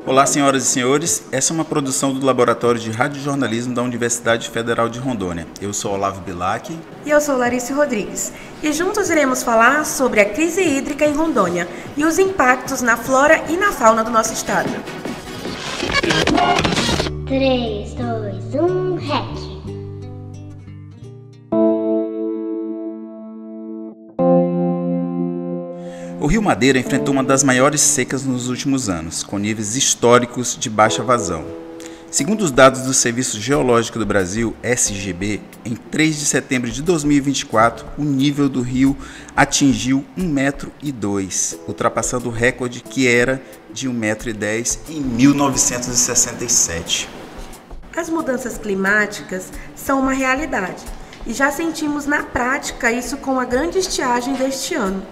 Olá, senhoras e senhores. Essa é uma produção do Laboratório de Radiojornalismo da Universidade Federal de Rondônia. Eu sou Olavo Bilac. E eu sou Larissa Rodrigues. E juntos iremos falar sobre a crise hídrica em Rondônia e os impactos na flora e na fauna do nosso estado. 3, 2, 1, REC. O Rio Madeira enfrentou uma das maiores secas nos últimos anos, com níveis históricos de baixa vazão. Segundo os dados do Serviço Geológico do Brasil, SGB, em 3 de setembro de 2024, o nível do rio atingiu 1,02 m, ultrapassando o recorde que era de 1,10 m em 1967. As mudanças climáticas são uma realidade e já sentimos na prática isso com a grande estiagem deste ano.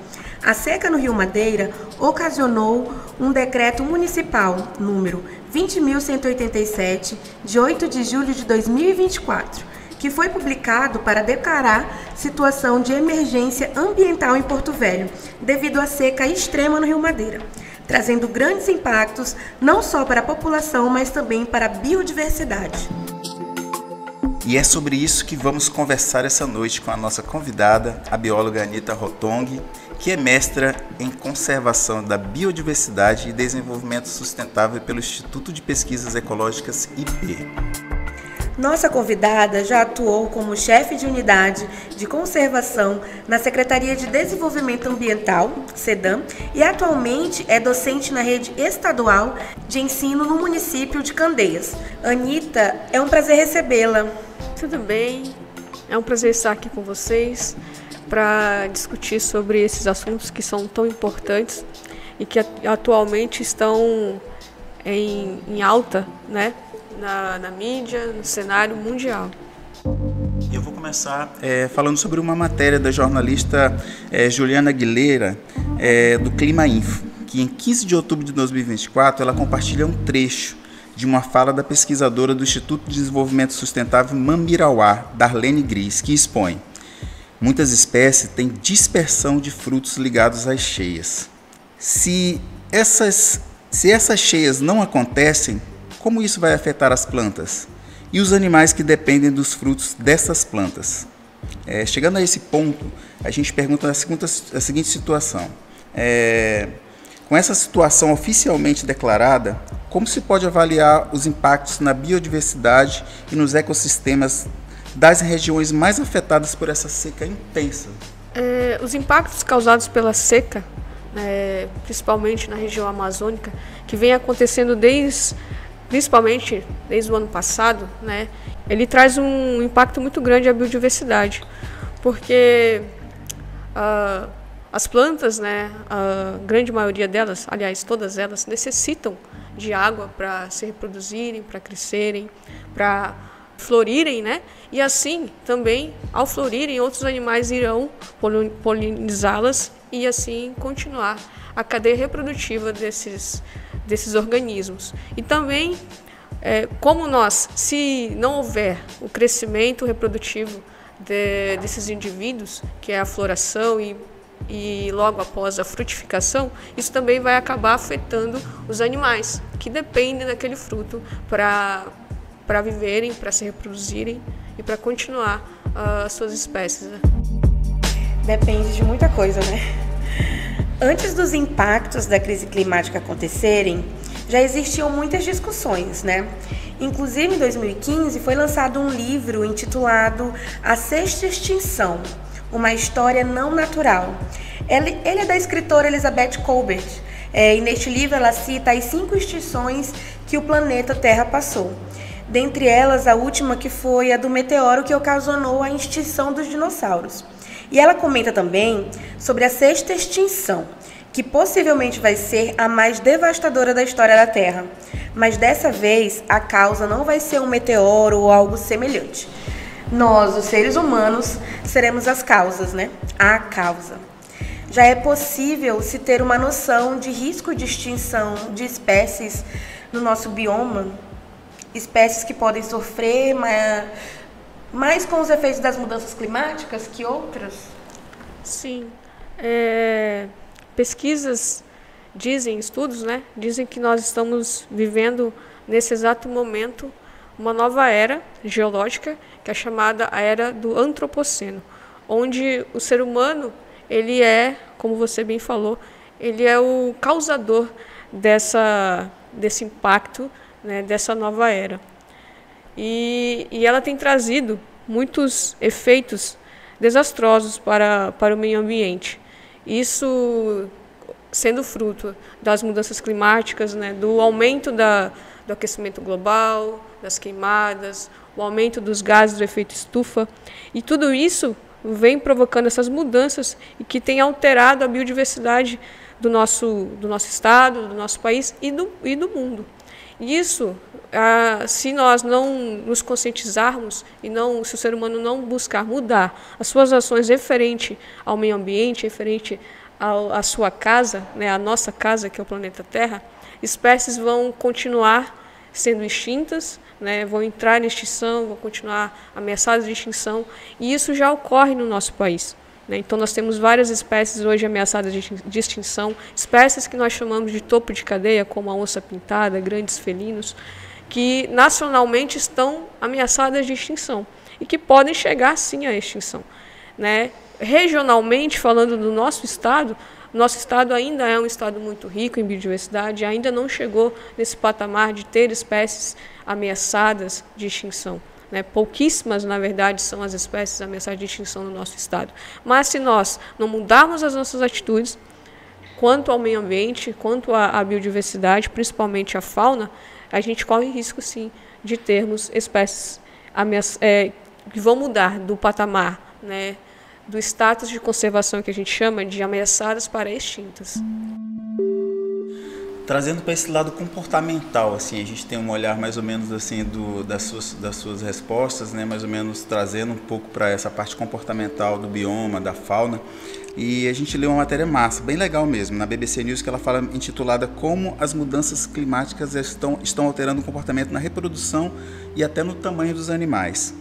A seca no Rio Madeira ocasionou um decreto municipal número 20.187, de 8 de julho de 2024, que foi publicado para declarar situação de emergência ambiental em Porto Velho, devido à seca extrema no Rio Madeira, trazendo grandes impactos não só para a população, mas também para a biodiversidade. E é sobre isso que vamos conversar essa noite com a nossa convidada, a bióloga Anita Rotong, que é mestra em Conservação da Biodiversidade e Desenvolvimento Sustentável pelo Instituto de Pesquisas Ecológicas IP. Nossa convidada já atuou como chefe de unidade de conservação na Secretaria de Desenvolvimento Ambiental, SEDAM, e atualmente é docente na rede estadual de ensino no município de Candeias. Anita, é um prazer recebê-la. Tudo bem, é um prazer estar aqui com vocês para discutir sobre esses assuntos que são tão importantes e que atualmente estão em alta, né? Na mídia, no cenário mundial. Eu vou começar falando sobre uma matéria da jornalista Juliana Aguilera, do Clima Info, que em 15 de outubro de 2024 ela compartilha um trecho de uma fala da pesquisadora do Instituto de Desenvolvimento Sustentável Mambirauá, Darlene Gris, que expõe: muitas espécies têm dispersão de frutos ligados às cheias. Se essas cheias não acontecem, como isso vai afetar as plantas e os animais que dependem dos frutos dessas plantas? Chegando a esse ponto, a gente pergunta a seguinte situação. Com essa situação oficialmente declarada, como se pode avaliar os impactos na biodiversidade e nos ecossistemas das regiões mais afetadas por essa seca intensa? Os impactos causados pela seca, principalmente na região amazônica, que vem acontecendo principalmente desde o ano passado, né, ele traz um impacto muito grande à biodiversidade, porque as plantas, né, a grande maioria delas, aliás, todas elas, necessitam de água para se reproduzirem, para crescerem, para florirem, né? E assim, também, ao florirem, outros animais irão polinizá-las e assim continuar a cadeia reprodutiva desses organismos. E também, como se não houver o crescimento reprodutivo desses indivíduos, que é a floração e logo após a frutificação, isso também vai acabar afetando os animais que dependem daquele fruto para viverem, para se reproduzirem e para continuar as suas espécies. Depende de muita coisa, né? Antes dos impactos da crise climática acontecerem, já existiam muitas discussões, né? Inclusive, em 2015, foi lançado um livro intitulado A Sexta Extinção, uma história não natural. Ele é da escritora Elizabeth Kolbert, e neste livro ela cita as 5 extinções que o planeta Terra passou. Dentre elas, a última que foi a do meteoro que ocasionou a extinção dos dinossauros. E ela comenta também sobre a sexta extinção, que possivelmente vai ser a mais devastadora da história da Terra. Mas dessa vez, a causa não vai ser um meteoro ou algo semelhante. Nós, os seres humanos, seremos as causas, né? A causa. Já é possível se ter uma noção de risco de extinção de espécies no nosso bioma, espécies que podem sofrer mais com os efeitos das mudanças climáticas que outras? Sim. Pesquisas dizem estudos, né, dizem que nós estamos vivendo nesse exato momento uma nova era geológica, que é chamada a era do antropoceno, onde o ser humano, ele é, como você bem falou, ele é o causador desse impacto, né, dessa nova era. E ela tem trazido muitos efeitos desastrosos para o meio ambiente. Isso sendo fruto das mudanças climáticas, né, do aumento do aquecimento global, das queimadas, o aumento dos gases do efeito estufa. E tudo isso vem provocando essas mudanças e que tem alterado a biodiversidade do nosso estado, do nosso país e do mundo. Isso, se nós não nos conscientizarmos e se o ser humano não buscar mudar as suas ações referente ao meio ambiente, referente à sua casa, né, a nossa casa, que é o planeta Terra, espécies vão continuar sendo extintas, né, vão entrar em extinção, vão continuar ameaçadas de extinção, e isso já ocorre no nosso país. Né? Então, nós temos várias espécies hoje ameaçadas de extinção, espécies que nós chamamos de topo de cadeia, como a onça-pintada, grandes felinos, que nacionalmente estão ameaçadas de extinção e que podem chegar, sim, à extinção. Né? Regionalmente, falando do nosso estado ainda é um estado muito rico em biodiversidade, ainda não chegou nesse patamar de ter espécies ameaçadas de extinção. Né? Pouquíssimas, na verdade, são as espécies ameaçadas de extinção no nosso estado. Mas se nós não mudarmos as nossas atitudes quanto ao meio ambiente, quanto à biodiversidade, principalmente a fauna, a gente corre risco, sim, de termos espécies que vão mudar do patamar, né, do status de conservação que a gente chama de ameaçadas para extintas. Trazendo para esse lado comportamental, assim, a gente tem um olhar mais ou menos assim das suas respostas, né, mais ou menos trazendo um pouco para essa parte comportamental do bioma, da fauna. E a gente leu uma matéria massa, bem legal mesmo, na BBC News, que ela fala, intitulada Como as mudanças climáticas estão alterando o comportamento na reprodução e até no tamanho dos animais.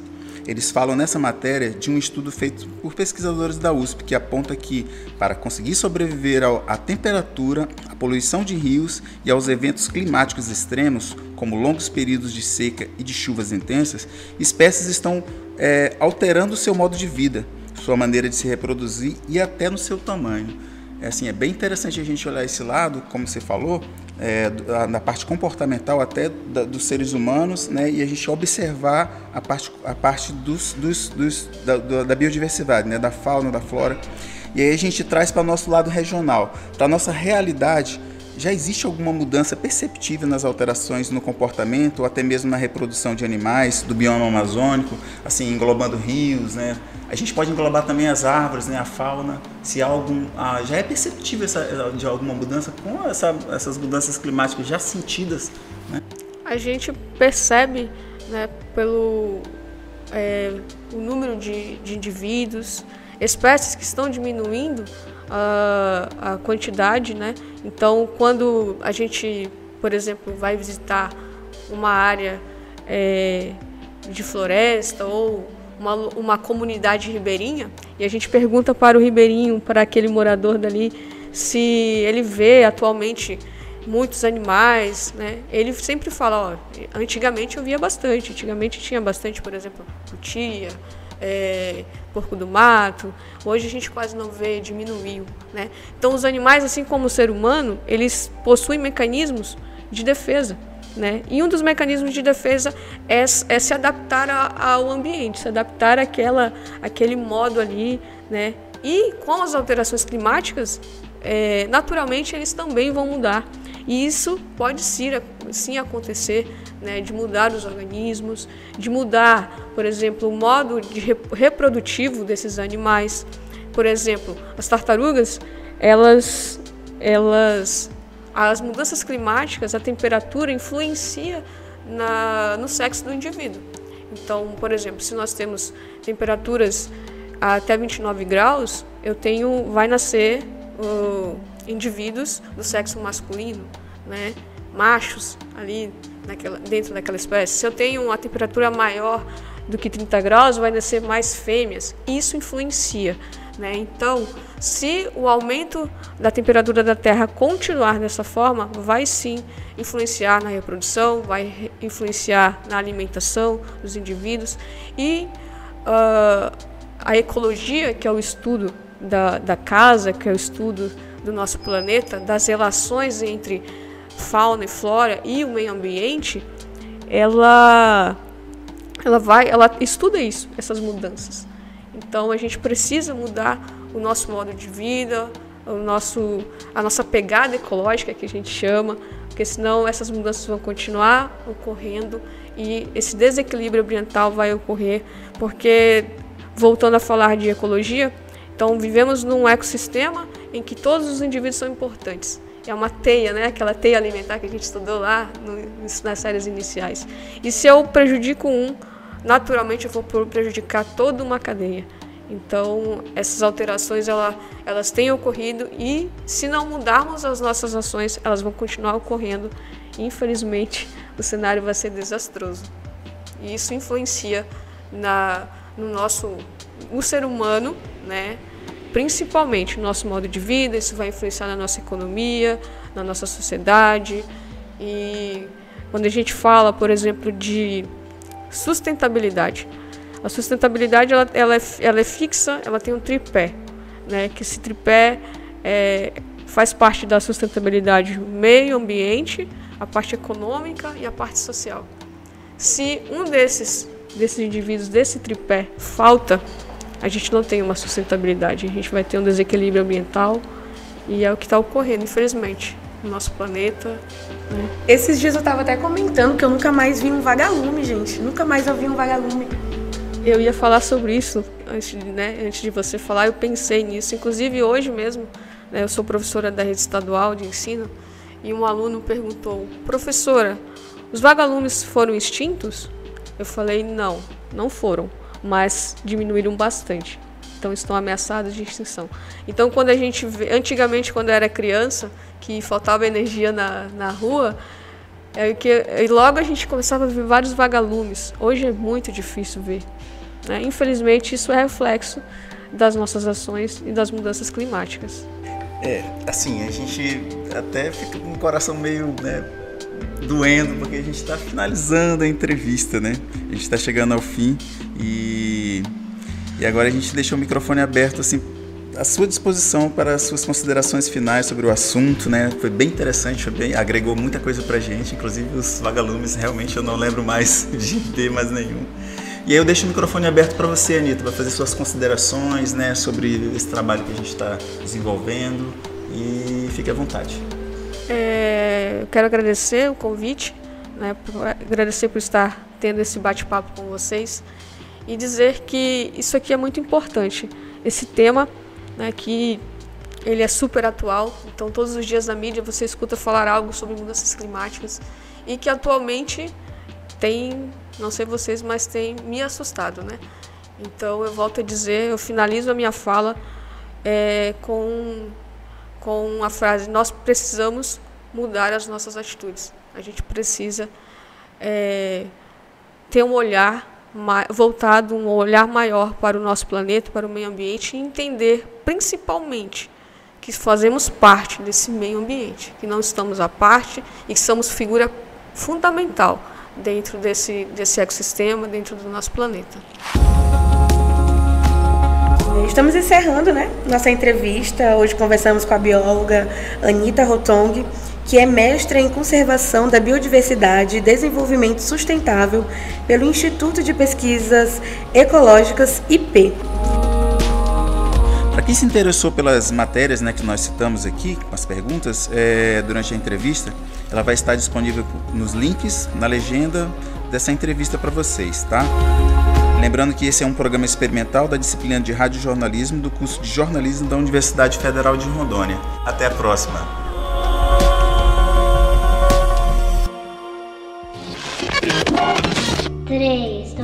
Eles falam nessa matéria de um estudo feito por pesquisadores da USP, que aponta que, para conseguir sobreviver à temperatura, à poluição de rios e aos eventos climáticos extremos, como longos períodos de seca e de chuvas intensas, espécies estão alterando o seu modo de vida, sua maneira de se reproduzir e até no seu tamanho. É bem interessante a gente olhar esse lado, como você falou, na parte comportamental até dos seres humanos, né, e a gente observar a parte da biodiversidade, né, da fauna, da flora. E aí a gente traz para o nosso lado regional, para a nossa realidade. Já existe alguma mudança perceptível nas alterações no comportamento ou até mesmo na reprodução de animais do bioma amazônico, assim, englobando rios, né? A gente pode englobar também as árvores, né, a fauna. Se já é perceptível de alguma mudança com essas mudanças climáticas já sentidas, né? A gente percebe, né, pelo o número de indivíduos, espécies que estão diminuindo a quantidade, né? Então, quando a gente, por exemplo, vai visitar uma área de floresta ou uma comunidade ribeirinha, e a gente pergunta para o ribeirinho, para aquele morador dali, se ele vê atualmente muitos animais, né? Ele sempre fala, antigamente eu via bastante, antigamente tinha bastante, por exemplo, cutia, porco do mato. Hoje a gente quase não vê, diminuiu, né? Então os animais, assim como o ser humano, eles possuem mecanismos de defesa, né? E um dos mecanismos de defesa é se adaptar ao ambiente, se adaptar àquele modo ali, né? E com as alterações climáticas, naturalmente eles também vão mudar. E isso pode sim acontecer, né, de mudar os organismos, de mudar, por exemplo, o modo reprodutivo desses animais. Por exemplo, as tartarugas, as mudanças climáticas, a temperatura influencia no sexo do indivíduo. Então, por exemplo, se nós temos temperaturas até 29 graus, vai nascer indivíduos do sexo masculino, né, machos ali dentro daquela espécie. Se eu tenho uma temperatura maior do que 30 graus, vai nascer mais fêmeas. Isso influencia, né? Então, se o aumento da temperatura da Terra continuar dessa forma, vai sim influenciar na reprodução, vai influenciar na alimentação dos indivíduos e a ecologia, que é o estudo da casa, que é o estudo do nosso planeta, das relações entre fauna e flora e o meio ambiente, ela estuda isso, essas mudanças. Então a gente precisa mudar o nosso modo de vida, a nossa pegada ecológica, que a gente chama, porque senão essas mudanças vão continuar ocorrendo e esse desequilíbrio ambiental vai ocorrer, porque, voltando a falar de ecologia, então vivemos num ecossistema em que todos os indivíduos são importantes. É uma teia, né? Aquela teia alimentar que a gente estudou lá nas séries iniciais. E se eu prejudico um, naturalmente eu vou prejudicar toda uma cadeia. Então, essas alterações elas têm ocorrido e, se não mudarmos as nossas ações, elas vão continuar ocorrendo. E, infelizmente, o cenário vai ser desastroso. E isso influencia no ser humano, né? Principalmente no nosso modo de vida, isso vai influenciar na nossa economia, na nossa sociedade. E quando a gente fala, por exemplo, de sustentabilidade, a sustentabilidade ela é fixa, ela tem um tripé, né? Que esse tripé faz parte da sustentabilidade meio ambiente, a parte econômica e a parte social. Se um desses indivíduos, desse tripé, falta, a gente não tem uma sustentabilidade, a gente vai ter um desequilíbrio ambiental e é o que está ocorrendo, infelizmente, no nosso planeta, né? Esses dias eu estava até comentando que eu nunca mais vi um vagalume, gente. Nunca mais eu vi um vagalume. Eu ia falar sobre isso antes de você falar, eu pensei nisso. Inclusive hoje mesmo, né, eu sou professora da rede estadual de ensino e um aluno perguntou: professora, os vagalumes foram extintos? Eu falei: não foram, mas diminuíram bastante. Então estão ameaçados de extinção. Então quando a gente vê, antigamente quando eu era criança, que faltava energia na rua, e logo a gente começava a ver vários vagalumes. Hoje é muito difícil ver, né? Infelizmente isso é reflexo das nossas ações e das mudanças climáticas. Assim, a gente até fica com o coração meio, né, doendo, porque a gente está finalizando a entrevista, né? A gente está chegando ao fim e agora a gente deixa o microfone aberto, assim, à sua disposição para as suas considerações finais sobre o assunto, né? Foi bem interessante, agregou muita coisa pra gente, inclusive os vagalumes, realmente eu não lembro mais de ver mais nenhum. E aí eu deixo o microfone aberto para você, Anitta, para fazer suas considerações, né, sobre esse trabalho que a gente está desenvolvendo, e fique à vontade. Eu quero agradecer o convite, né, agradecer por estar tendo esse bate-papo com vocês e dizer que isso aqui é muito importante. Esse tema, né, que ele é super atual, então todos os dias na mídia você escuta falar algo sobre mudanças climáticas e que atualmente tem, não sei vocês, mas tem me assustado, né? Então eu volto a dizer, eu finalizo a minha fala com a frase: nós precisamos mudar as nossas atitudes. A gente precisa ter um olhar voltado, um olhar maior para o nosso planeta, para o meio ambiente, e entender principalmente que fazemos parte desse meio ambiente, que não estamos à parte e que somos figura fundamental dentro desse ecossistema, dentro do nosso planeta. Estamos encerrando, né, nossa entrevista. Hoje conversamos com a bióloga Anitta Rotong, que é mestra em Conservação da Biodiversidade e Desenvolvimento Sustentável pelo Instituto de Pesquisas Ecológicas IP. Para quem se interessou pelas matérias, né, que nós citamos aqui, com as perguntas, durante a entrevista, ela vai estar disponível nos links, na legenda dessa entrevista para vocês, tá? Lembrando que esse é um programa experimental da disciplina de radiojornalismo do curso de jornalismo da Universidade Federal de Rondônia. Até a próxima! 3,